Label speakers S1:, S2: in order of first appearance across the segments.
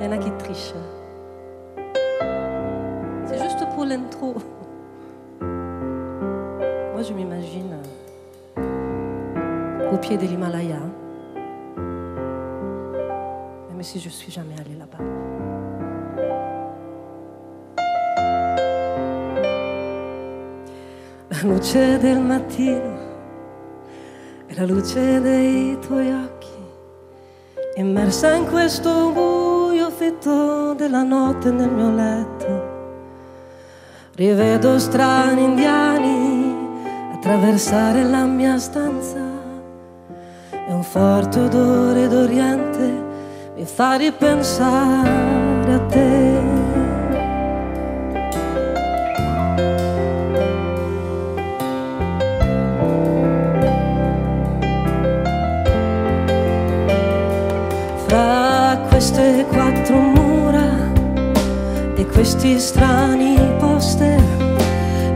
S1: Il y en a qui trichent. C'est juste pour l'intro. Moi, je m'imagine au pied de l'Himalaya. Même si je ne suis jamais allée là-bas. La luce del mattino e la luce dei tuoi occhi, immersa in questo buio fitto della notte nel mio letto. Rivedo strani indiani attraversare la mia stanza e un forte odore d'Oriente mi fa ripensare a te. Fra queste quattro mura e questi strani poster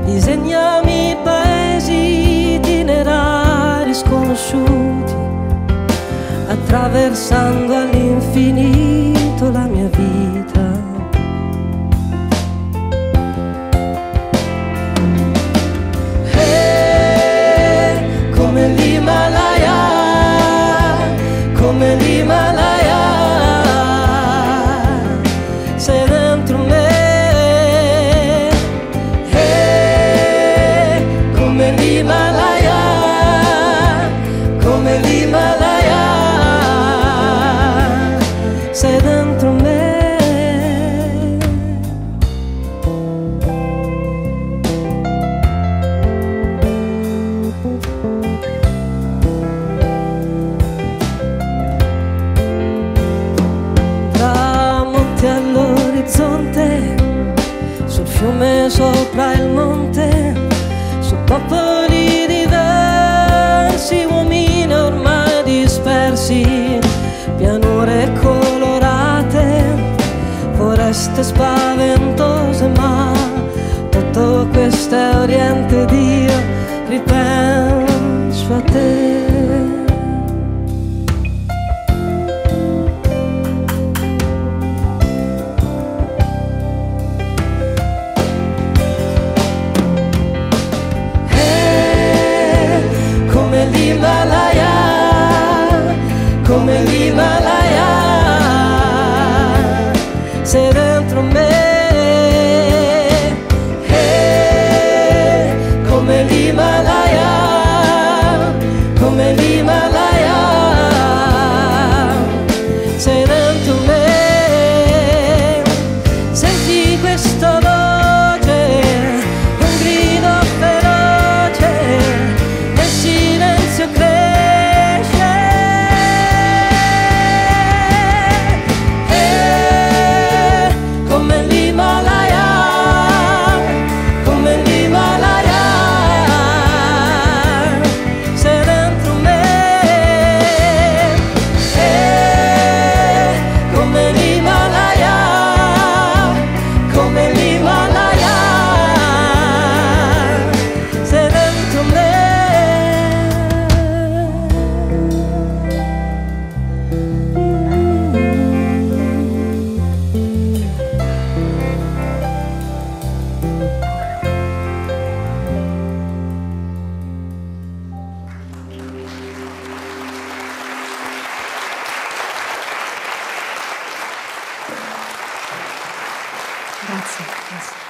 S1: disegnami paesi itinerari sconosciuti, attraversando all'infinito la mia vita. E come l'Himalaya, come l'Himalaya, sei dentro me. E come l'Himalaya, come l'Himalaya, sei dentro me. Tramonti all'orizzonte, sul fiume sopra il monte, su popoli diversi, uomini ormai dispersi, pianure colorate, foreste spaventose, ma tutto questo è Oriente ed io ripenso a te. Come l'Himalaya, come l'Himalaya, sei dentro me. Come l'Himalaya, come l'Himalaya, sei dentro me. Senti questa voce, un grido feroce, nel silenzio cresce. Come l'Himalaya, come l'Himalaya, sei dentro me. Come l'Himalaya, come l'Himalaya, sei dentro me. Grazie, grazie.